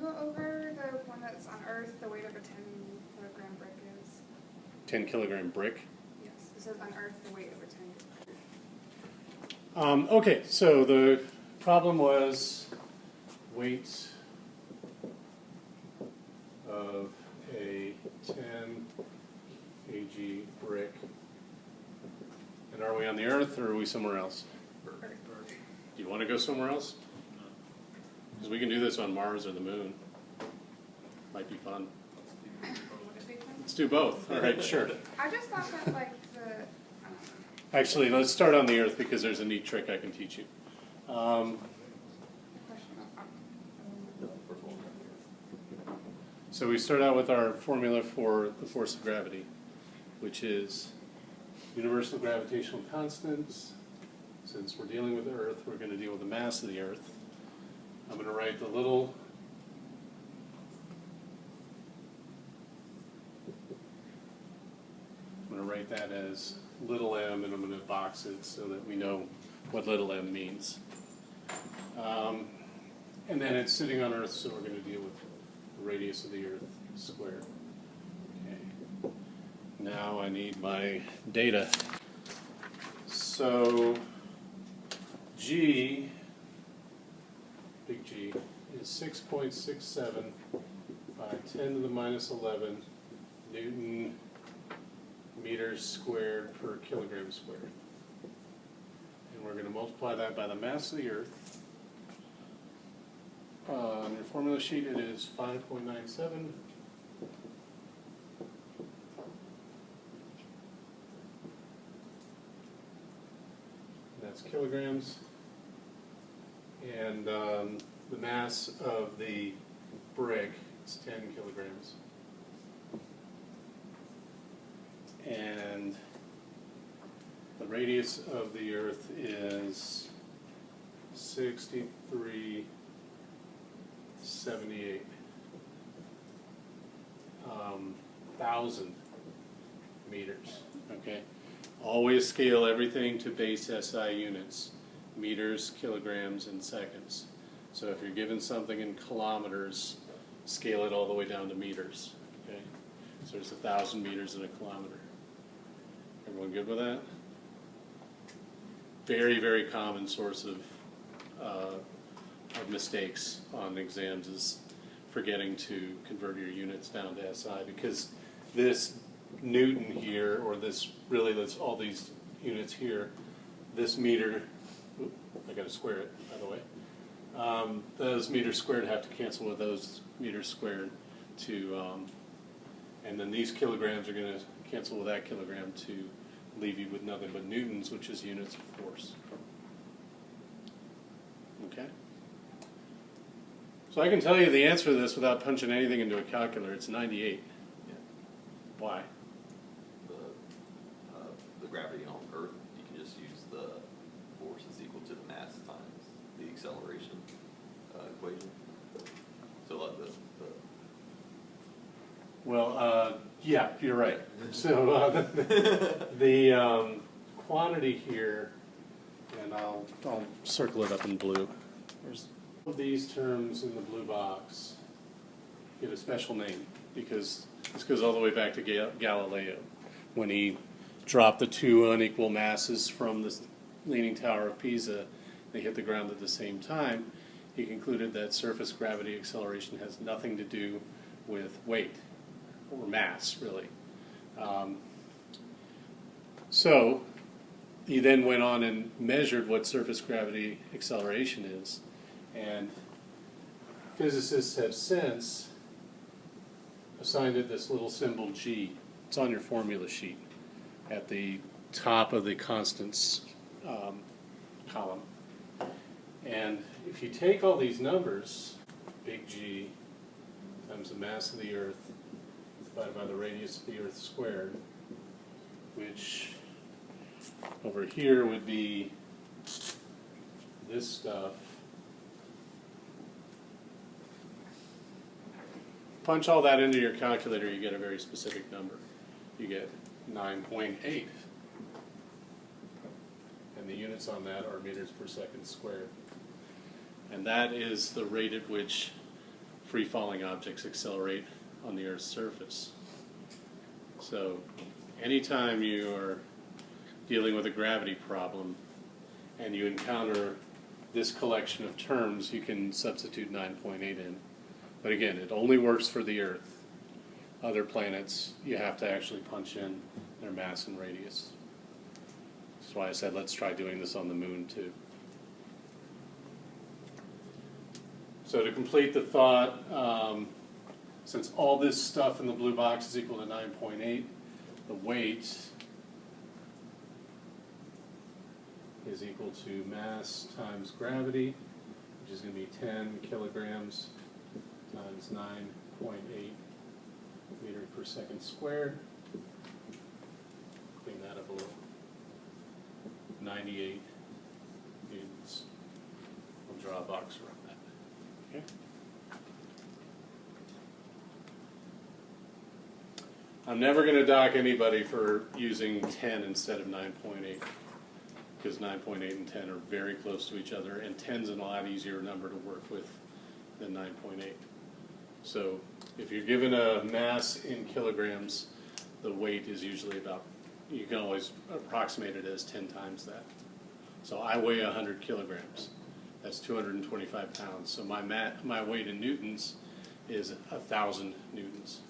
go over the one that's on Earth, the weight of a 10-kilogram brick is? 10-kilogram brick? Yes, it says on Earth, the weight of a 10. Okay, so the problem was weight of a 10 kg brick. And are we on the Earth or are we somewhere else? Earth. Do you want to go somewhere else? Because we can do this on Mars or the Moon. Might be fun. Would it be fun? Let's do both. All right, sure. I just thought that, like, Actually, let's start on the Earth because there's a neat trick I can teach you. So we start out with our formula for the force of gravity, which is universal gravitational constants. Since we're dealing with the Earth, we're going to deal with the mass of the Earth. I'm going to write the little that as little m, and I'm going to box it so that we know what little m means. And then it's sitting on Earth, so we're going to deal with the radius of the Earth squared. Okay. Now I need my data. So G, big G, is 6.67 by 10 to the minus 11 Newton meters squared per kilogram squared. And we're going to multiply that by the mass of the Earth. On your formula sheet it is 5.97. That's kilograms. And the mass of the brick is 10 kilograms. And the radius of the Earth is 6378 thousand meters. Okay, always scale everything to base SI units: meters, kilograms, and seconds. So if you're given something in kilometers, scale it all the way down to meters. Okay, so there's 1,000 meters in a kilometer. Everyone good with that? Very, very common source of mistakes on exams is forgetting to convert your units down to SI, because this Newton here, or this really, that's all these units here, this meter, I got to square it, by the way. Those meters squared have to cancel with those meters squared to, and then these kilograms are going to cancel with that kilogram to leave you with nothing but newtons, which is units of force. Okay? So I can tell you the answer to this without punching anything into a calculator. It's 98. Yeah. Why? The gravity on Earth, you can just use the force is equal to the mass times the acceleration equation. So like Well, yeah, you're right. So the quantity here, and I'll circle it up in blue. There's these terms in the blue box get a special name because this goes all the way back to Galileo when he dropped the two unequal masses from the Leaning Tower of Pisa. They hit the ground at the same time. He concluded that surface gravity acceleration has nothing to do with weight or mass, really. So he then went on and measured what surface gravity acceleration is, and physicists have since assigned it this little symbol G. It's on your formula sheet at the top of the constants column. And if you take all these numbers, big G times the mass of the Earth divided by the radius of the Earth squared, which over here would be this stuff. Punch all that into your calculator, you get a very specific number. You get 9.8. And the units on that are meters per second squared. And that is the rate at which free-falling objects accelerate on the Earth's surface. So anytime you are dealing with a gravity problem and you encounter this collection of terms, you can substitute 9.8 in. But again, it only works for the Earth. Other planets, you have to actually punch in their mass and radius. That's why I said let's try doing this on the Moon too. So to complete the thought, since all this stuff in the blue box is equal to 9.8, the weight is equal to mass times gravity, which is going to be 10 kilograms times 9.8 meters per second squared. Clean that up a little. 98 newtons. We'll draw a box around that. Okay. I'm never going to dock anybody for using 10 instead of 9.8, because 9.8 and 10 are very close to each other, and 10's a lot easier number to work with than 9.8. So if you're given a mass in kilograms, the weight is usually about, you can always approximate it as 10 times that. So I weigh 100 kilograms. That's 225 pounds. So my weight in newtons is 1,000 newtons.